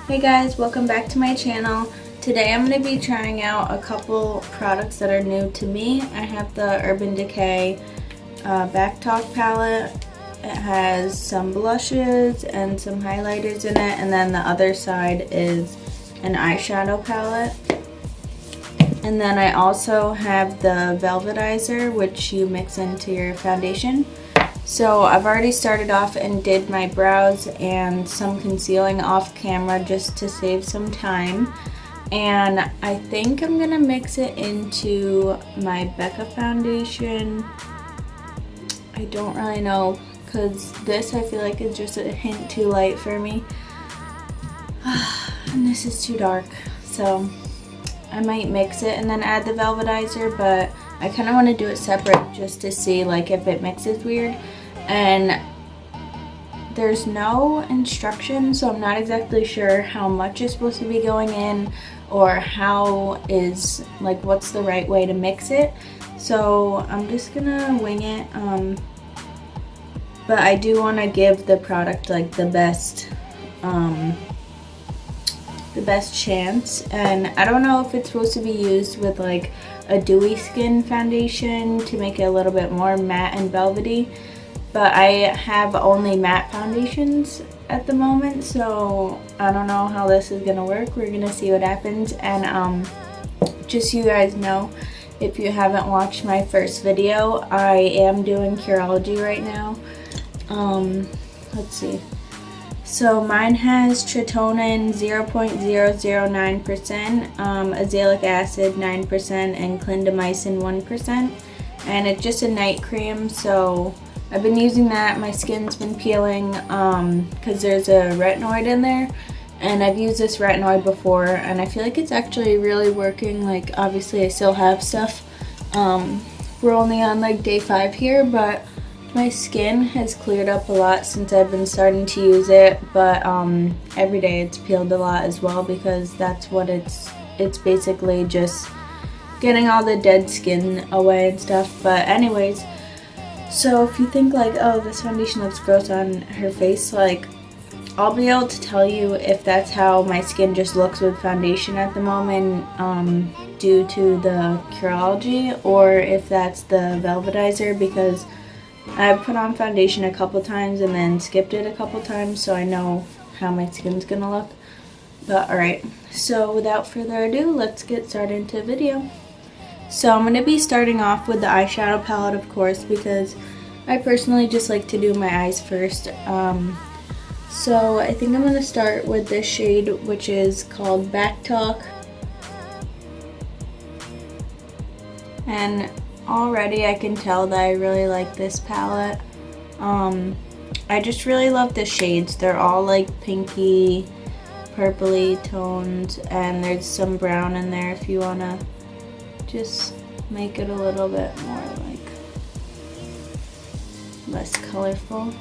Hey guys, welcome back to my channel. Today I'm going to be trying out a couple products that are new to me. I have the Urban Decay Backtalk palette. It has some blushes and some highlighters in it, and then the other side is an eyeshadow palette. And then I also have the Velvetizer, which you mix into your foundation. So I've already started off and did my brows and some concealing off camera just to save some time. And I think I'm gonna mix it into my Becca foundation. I don't really know, because this I feel like is just a hint too light for me. And this is too dark, so I might mix it and then add the Velvetizer, but I kind of want to do it separate just to see like if it mixes weird. And there's no instructions, so I'm not exactly sure how much is supposed to be going in or how is like what's the right way to mix it. So I'm just gonna wing it. But I do want to give the product like the best chance, and I don't know if it's supposed to be used with like a dewy skin foundation to make it a little bit more matte and velvety, but I have only matte foundations at the moment, so I don't know how this is gonna work. We're gonna see what happens. And just so you guys know, if you haven't watched my first video, I am doing Curology right now. Let's see. So mine has tritonium 0.009%, azelaic acid 9%, and clindamycin 1%. And it's just a night cream, so I've been using that. My skin's been peeling because there's a retinoid in there. And I've used this retinoid before, and I feel like it's actually really working. Like, obviously I still have stuff. We're only on like day 5 here, but my skin has cleared up a lot since I've been starting to use it, but every day it's peeled a lot as well, because that's what it's basically just getting all the dead skin away and stuff. But anyways, so if you think like, oh, this foundation looks gross on her face, like, I'll be able to tell you if that's how my skin just looks with foundation at the moment due to the Curology, or if that's the Velvetizer, because I've put on foundation a couple times and then skipped it a couple times, so I know how my skin's gonna look. But alright, so without further ado, let's get started into the video. So I'm gonna be starting off with the eyeshadow palette, of course, because I personally just like to do my eyes first. So I think I'm gonna start with this shade, which is called Backtalk. And already I can tell that I really like this palette. I just really love the shades. They're all like pinky, purpley tones, and there's some brown in there if you want to just make it a little bit more like less colorful.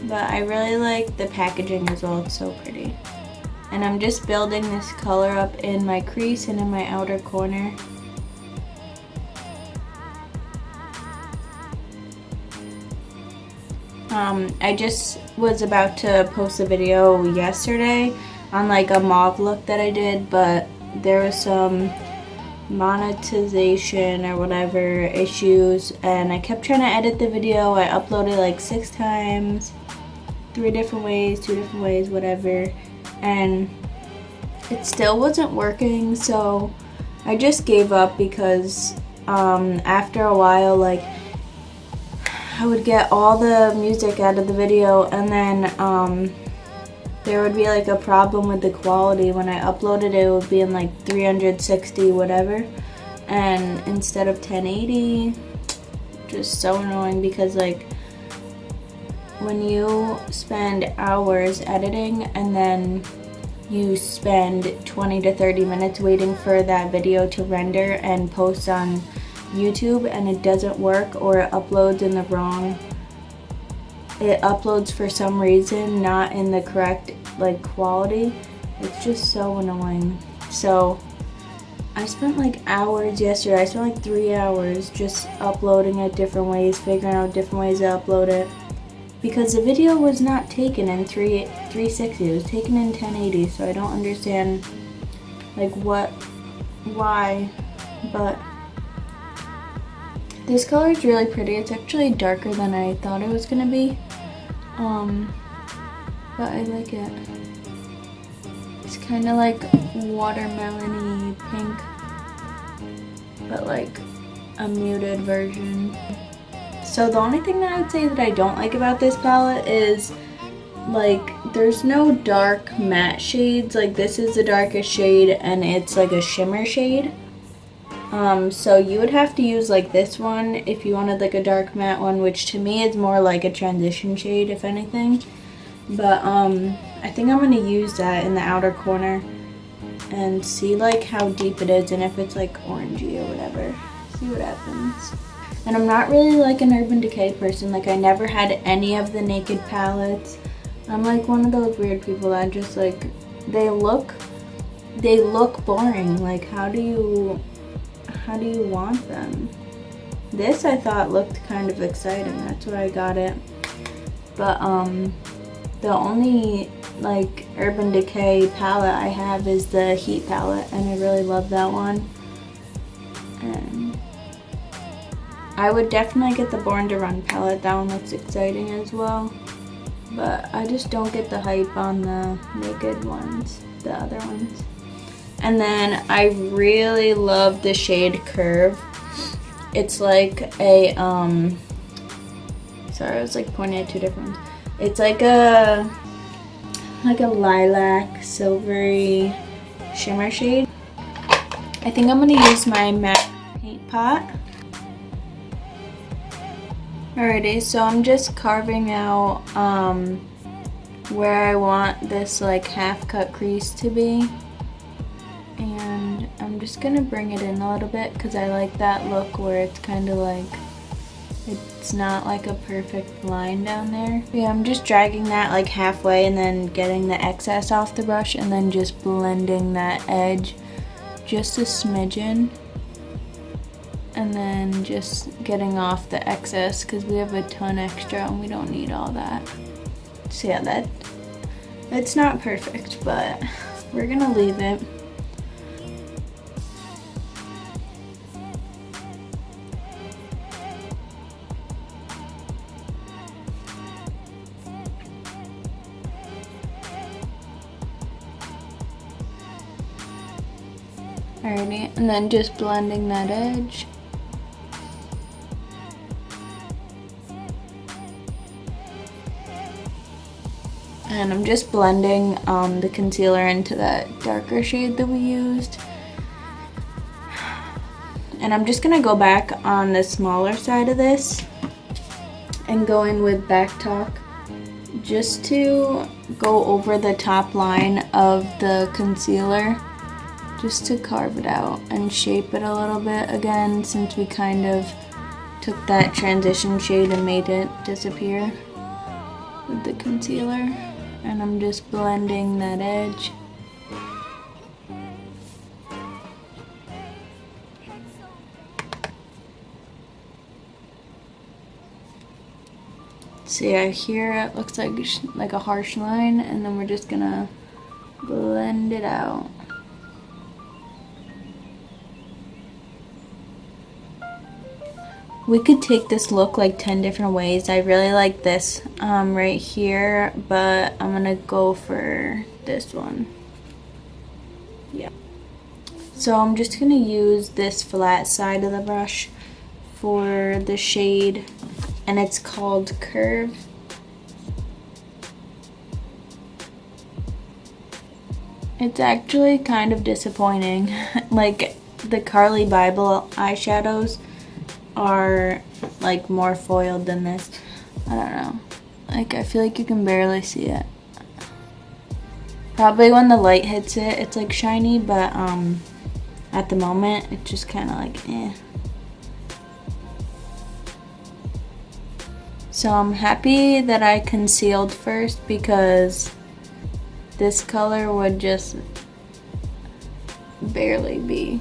But I really like the packaging as well. It's so pretty. And I'm just building this color up in my crease and in my outer corner. I just was about to post a video yesterday on like a mauve look that I did, but there was some monetization or whatever issues, and I kept trying to edit the video. I uploaded like 6 times, 3 different ways, 2 different ways, whatever, and it still wasn't working, so I just gave up, because after a while, like, I would get all the music out of the video, and then there would be like a problem with the quality. When I uploaded it, it would be in like 360 whatever, and instead of 1080. Just so annoying, because like when you spend hours editing and then you spend 20 to 30 minutes waiting for that video to render and post on YouTube, and it doesn't work, or it uploads in the wrong, it uploads for some reason not in the correct like quality, it's just so annoying. So I spent like hours yesterday. I spent like 3 hours just uploading it different ways, figuring out different ways to upload it. because the video was not taken in 360, it was taken in 1080, so I don't understand like why, but this color is really pretty. It's actually darker than I thought it was gonna be, but I like it. It's kind of like watermelon-y pink, but like a muted version. So the only thing that I would say that I don't like about this palette is like there's no dark matte shades. Like this is the darkest shade and it's like a shimmer shade. So you would have to use like this one if you wanted like a dark matte one, which to me is more like a transition shade if anything. But I think I'm gonna use that in the outer corner and see like how deep it is and if it's like orangey or whatever. See what happens. And I'm not really like an Urban Decay person. Like I never had any of the Naked palettes. I'm like one of those weird people that just like they look boring. Like how do you want them? This I thought looked kind of exciting. That's why I got it. But the only like Urban Decay palette I have is the Heat palette, and I really love that one. And I would definitely get the Born to Run palette. That one looks exciting as well. But I just don't get the hype on the Naked ones, the other ones. And then I really love the shade Curve. It's like a, sorry, I was like pointing at two different ones. It's like a lilac, silvery shimmer shade. I think I'm gonna use my MAC paint pot. Alrighty, so I'm just carving out where I want this like half cut crease to be. And I'm just gonna bring it in a little bit because I like that look where it's kind of like, it's not like a perfect line down there. Yeah, I'm just dragging that like halfway and then getting the excess off the brush and then just blending that edge just a smidgen. And then just getting off the excess because we have a ton extra and we don't need all that. So yeah, that's not perfect, but we're gonna leave it. Alrighty, and then just blending that edge. And I'm just blending the concealer into that darker shade that we used. And I'm just gonna go back on the smaller side of this and go in with Backtalk just to go over the top line of the concealer, just to carve it out and shape it a little bit again, since we kind of took that transition shade and made it disappear with the concealer. And I'm just blending that edge. So yeah, here it looks like a harsh line, and then we're just gonna blend it out. We could take this look like 10 different ways. I really like this right here, but I'm gonna go for this one. Yeah. So I'm just gonna use this flat side of the brush for the shade, and it's called Curve. It's actually kind of disappointing. Like the Carly Bible eyeshadows are like more foiled than this. I don't know. Like I feel like you can barely see it. Probably when the light hits it, it's like shiny, but at the moment it's just kind of like eh. So I'm happy that I concealed first because this color would just barely be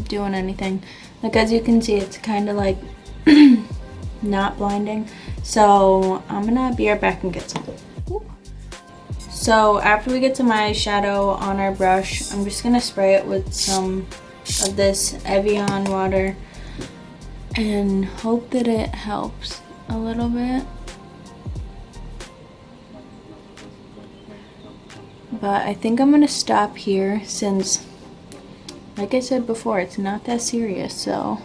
doing anything. Like as you can see, it's kind of like not blinding. So I'm gonna be right back and get some. So after we get some eyeshadow on our brush, I'm just gonna spray it with some of this Evian water and hope that it helps a little bit. But I think I'm gonna stop here since, like I said before, it's not that serious, so.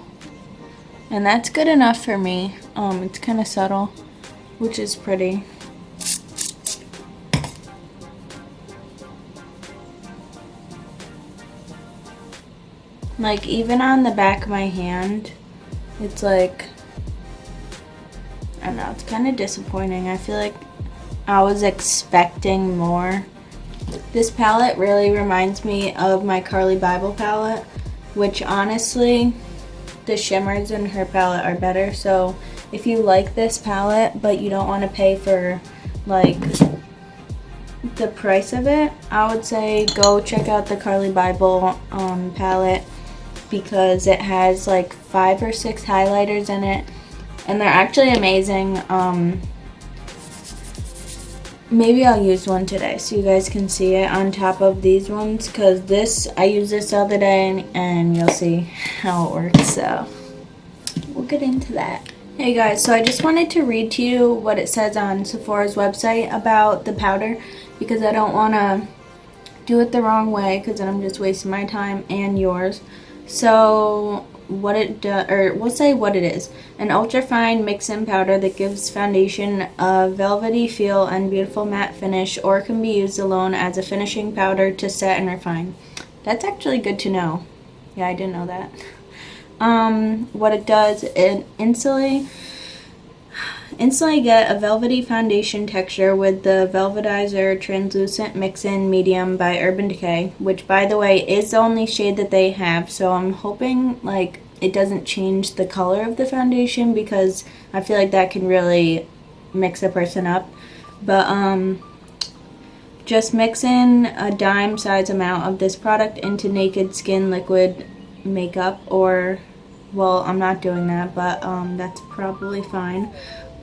And that's good enough for me. It's kind of subtle, which is pretty. Like, even on the back of my hand, it's like, I don't know, it's kind of disappointing. I feel like I was expecting more. This palette really reminds me of my Carly Bible palette, which honestly, the shimmers in her palette are better. So if you like this palette, but you don't want to pay for like the price of it, I would say go check out the Carly Bible palette, because it has like 5 or 6 highlighters in it, and they're actually amazing. Maybe I'll use one today so you guys can see it on top of these ones, because this, I used this the other day and you'll see how it works, so we'll get into that. Hey guys, so I just wanted to read to you what it says on Sephora's website about the powder, because I don't want to do it the wrong way, because then I'm just wasting my time and yours. So what it does, or we'll say what it is: an ultra fine mix-in powder that gives foundation a velvety feel and beautiful matte finish, or can be used alone as a finishing powder to set and refine. That's actually good to know. Yeah, I didn't know that. What it does, it instantly get a velvety foundation texture with the Velvetizer Translucent Mix-In Medium by Urban Decay, which, by the way, is the only shade that they have, so I'm hoping like it doesn't change the color of the foundation, because I feel like that can really mix a person up. But just mix in a dime size amount of this product into naked skin liquid makeup, or, well, I'm not doing that, but that's probably fine.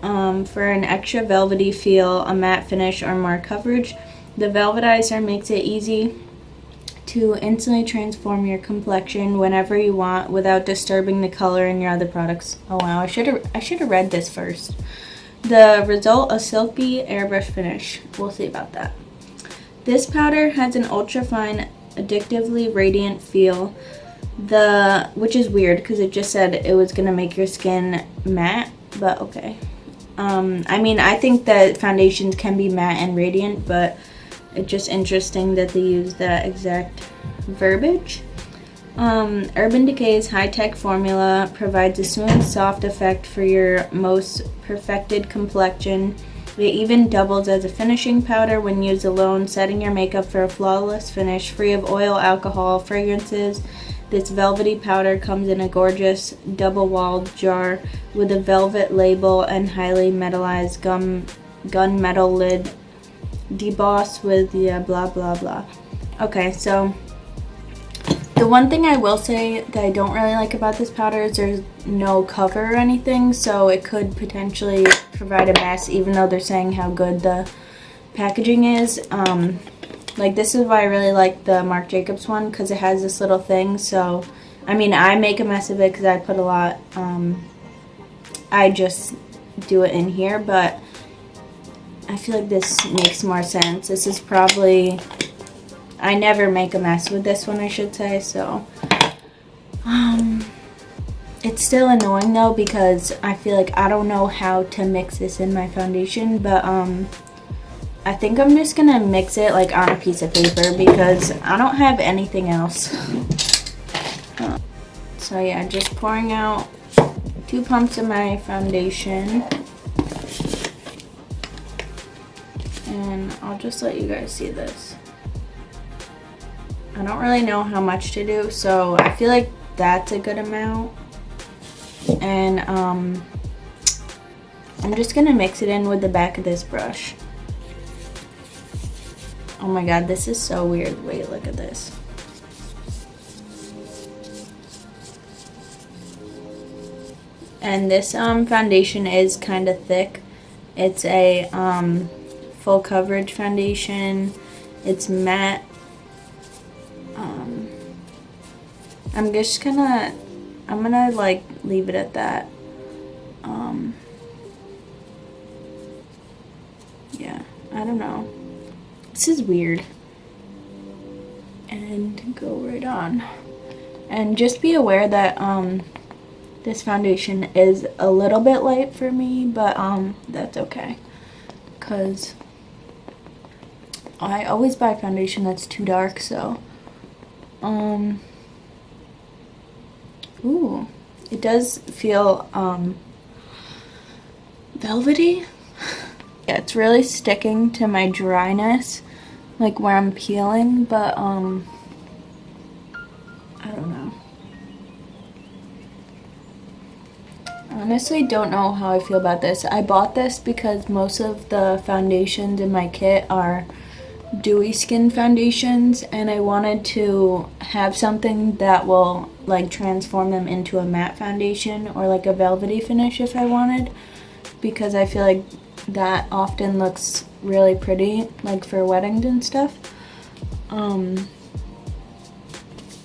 For an extra velvety feel, a matte finish, or more coverage, the Velvetizer makes it easy to instantly transform your complexion whenever you want without disturbing the color in your other products. Oh wow, I should have read this first. The result, a silky airbrush finish. We'll see about that. This powder has an ultra fine, addictively radiant feel, which is weird because it just said it was gonna make your skin matte, but okay. I mean, I think that foundations can be matte and radiant, but it's just interesting that they use that exact verbiage. Urban Decay's high-tech formula provides a smooth, soft effect for your most perfected complexion. It even doubles as a finishing powder when used alone, setting your makeup for a flawless finish, free of oil, alcohol, fragrances. This velvety powder comes in a gorgeous double-walled jar with a velvet label and highly metallized gunmetal lid, debossed with blah blah blah. Okay, so the one thing I will say that I don't really like about this powder is there's no cover or anything, so it could potentially provide a mess, even though they're saying how good the packaging is. Like, this is why I really like the Marc Jacobs one, because it has this little thing. So, I mean, I make a mess of it because I put a lot. I just do it in here, but I feel like this makes more sense. This is probably, I never make a mess with this one, I should say. So, it's still annoying though, because I feel like I don't know how to mix this in my foundation, but I think I'm just gonna mix it like on a piece of paper because I don't have anything else. So yeah, just pouring out 2 pumps of my foundation, and I'll just let you guys see this. I don't really know how much to do, so I feel like that's a good amount. And I'm just gonna mix it in with the back of this brush. Oh my god, this is so weird. Wait, look at this. And this foundation is kind of thick, It's a full coverage foundation. It's matte. I'm gonna like leave it at that. Yeah, I don't know. This is weird. And go right on. And just be aware that this foundation is a little bit light for me, but that's okay, because I always buy foundation that's too dark. So ooh, it does feel velvety. Yeah, it's really sticking to my dryness, like where I'm peeling, but I don't know. Honestly, don't know how I feel about this. I bought this because most of the foundations in my kit are dewy skin foundations, and I wanted to have something that will like transform them into a matte foundation or like a velvety finish if I wanted, because I feel like that often looks really pretty, like for weddings and stuff.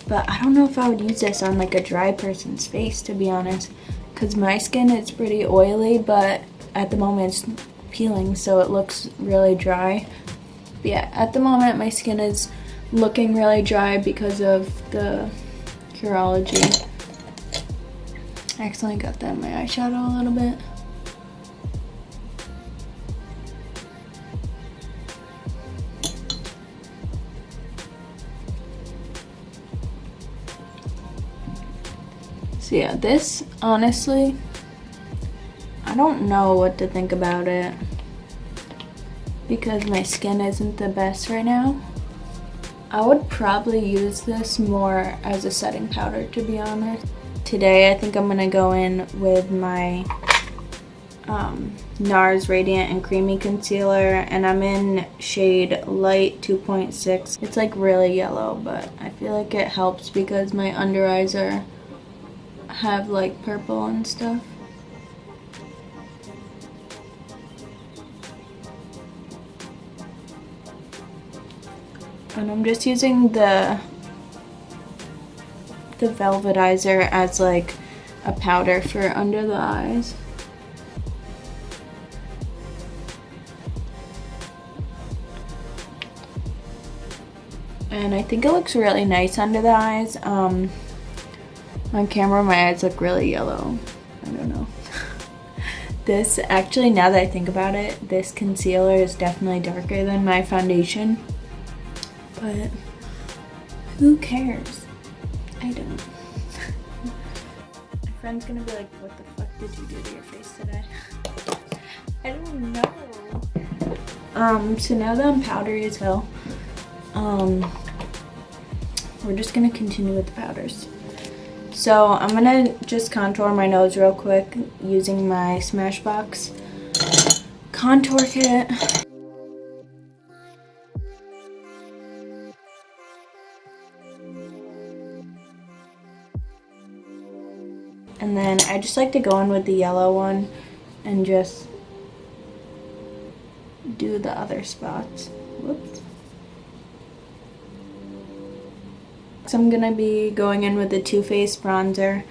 But I don't know if I would use this on like a dry person's face, to be honest, because my skin is pretty oily, but at the moment it's peeling, so it looks really dry. But yeah, at the moment my skin is looking really dry because of the Curology. I accidentally got that in my eyeshadow a little bit. So yeah, this, honestly, I don't know what to think about it because my skin isn't the best right now. I would probably use this more as a setting powder, to be honest. Today I think I'm gonna go in with my NARS Radiant and Creamy Concealer, and I'm in shade Light 2.6. It's like really yellow, but I feel like it helps because my under eyes have like purple and stuff. And I'm just using the Velvetizer as like a powder for under the eyes. And I think it looks really nice under the eyes. On camera my eyes look really yellow. I don't know. This, actually, now that I think about it, this concealer is definitely darker than my foundation. But who cares? I don't. My friend's gonna be like, what the fuck did you do to your face today? I don't know. So now that I'm powdery as hell, we're just gonna continue with the powders. So I'm gonna just contour my nose real quick using my Smashbox contour kit. And then I just like to go in with the yellow one and just do the other spots. Whoops. So I'm gonna be going in with the Too Faced bronzer.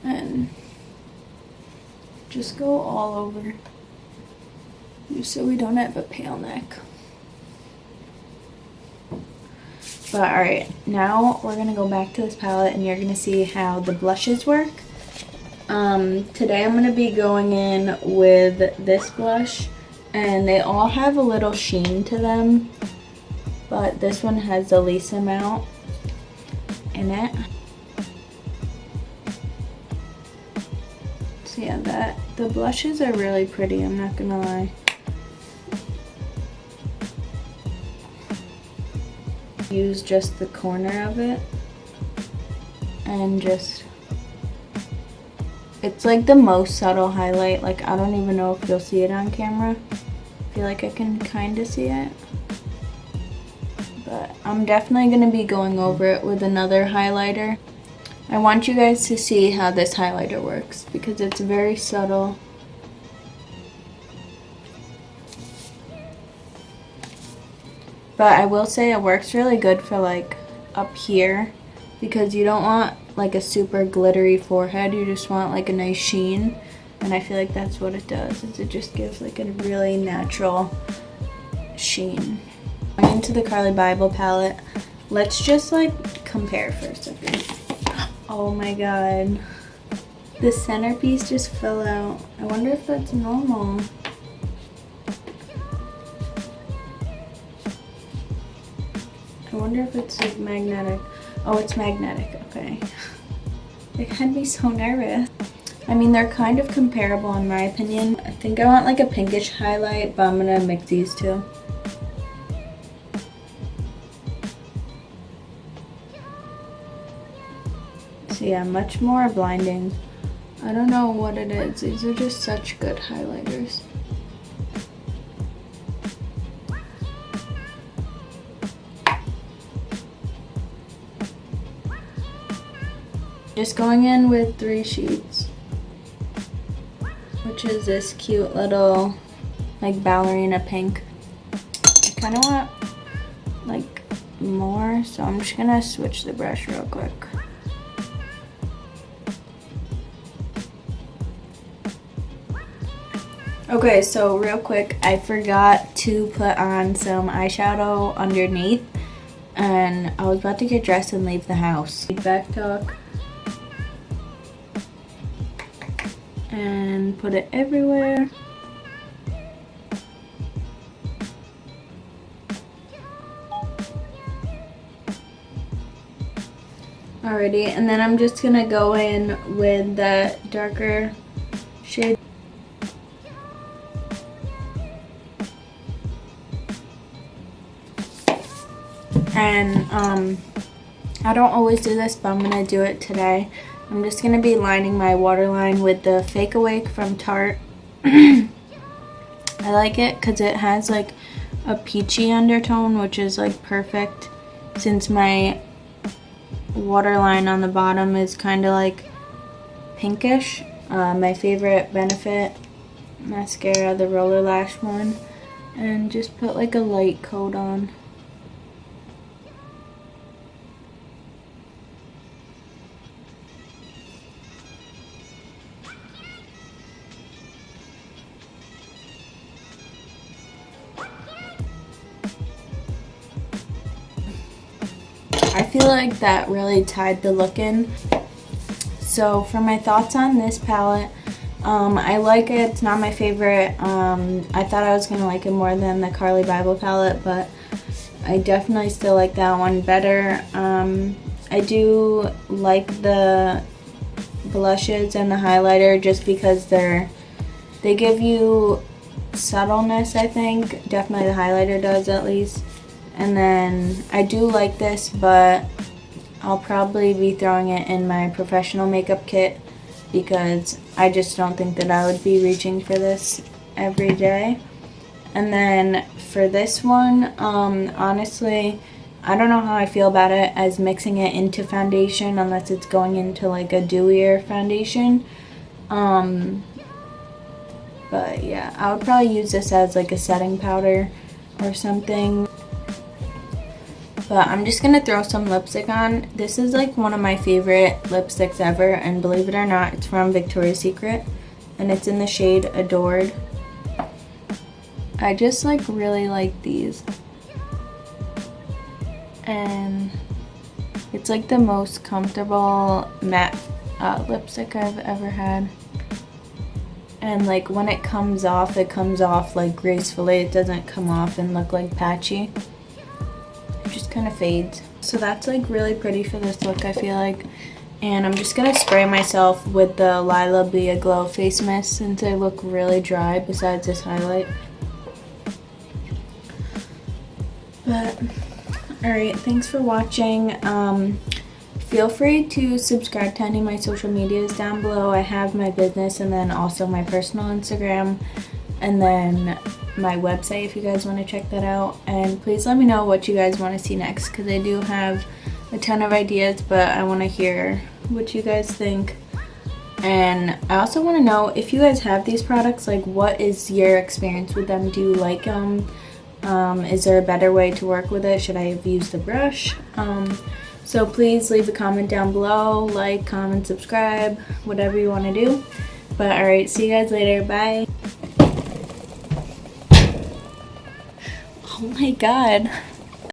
And just go all over, just so we don't have a pale neck. But alright, now we're gonna go back to this palette and you're gonna see how the blushes work. Today I'm gonna be going in with this blush, and they all have a little sheen to them, but this one has the least amount in it. So yeah, the blushes are really pretty, I'm not gonna lie. Use just the corner of it and just, it's like the most subtle highlight. Like, I don't even know if you'll see it on camera. I feel like I can kind of see it, but I'm definitely going to be going over it with another highlighter. I want you guys to see how this highlighter works because it's very subtle. But I will say it works really good for like up here because you don't want like a super glittery forehead, you just want like a nice sheen, and I feel like that's what it does, is it just gives like a really natural sheen. Going into the Carli Bible palette, let's just like compare for a second. Oh my god, the centerpiece just fell out. I wonder if that's normal. I wonder if it's like magnetic. Oh, it's magnetic, okay. It had me so nervous. I mean, they're kind of comparable in my opinion. I think I want like a pinkish highlight, but I'm gonna mix these two. So yeah, much more blinding. I don't know what it is. These are just such good highlighters. Just going in with 3 sheets, which is this cute little like ballerina pink. I kind of want like more, so I'm just gonna switch the brush real quick. Okay, so real quick, I forgot to put on some eyeshadow underneath, and I was about to get dressed and leave the house. Backtalk. And put it everywhere. Alrighty, and then I'm just gonna go in with the darker shade. And I don't always do this, but I'm gonna do it today. I'm just going to be lining my waterline with the Fake Awake from Tarte. I like it because it has like a peachy undertone, which is like perfect since my waterline on the bottom is kind of like pinkish. My favorite Benefit mascara, the Roller Lash one. And just put like a light coat on. I feel like that really tied the look in. So for my thoughts on this palette, I like it. It's not my favorite. I thought I was going to like it more than the Carli Bible palette, but I definitely still like that one better. I do like the blushes and the highlighter just because they give you subtleness, I think. Definitely the highlighter does, at least. And then I do like this, but I'll probably be throwing it in my professional makeup kit because I just don't think that I would be reaching for this every day. And then for this one, honestly, I don't know how I feel about it as mixing it into foundation unless it's going into like a dewier foundation. But yeah, I would probably use this as like a setting powder or something. But I'm just going to throw some lipstick on. This is like one of my favorite lipsticks ever, and believe it or not, it's from Victoria's Secret, and it's in the shade Adored. I just like really like these. And it's like the most comfortable matte lipstick I've ever had. And like when it comes off like gracefully. It doesn't come off and look like patchy. Just kind of fades. So that's like really pretty for this look, I feel like. And I'm just gonna spray myself with the Lila Be a Glow face mist since I look really dry besides this highlight. But alright, thanks for watching. Feel free to subscribe to any of my social medias down below. I have my business and then also my personal Instagram. and then my website if you guys want to check that out. And please let me know what you guys want to see next, because I do have a ton of ideas, but I want to hear what you guys think. And I also want to know if you guys have these products, like what is your experience with them? Do you like them? Is there a better way to work with it? Should I have used the brush? So please leave a comment down below, like, comment, subscribe, whatever you want to do. But alright, see you guys later. Bye. Oh my god.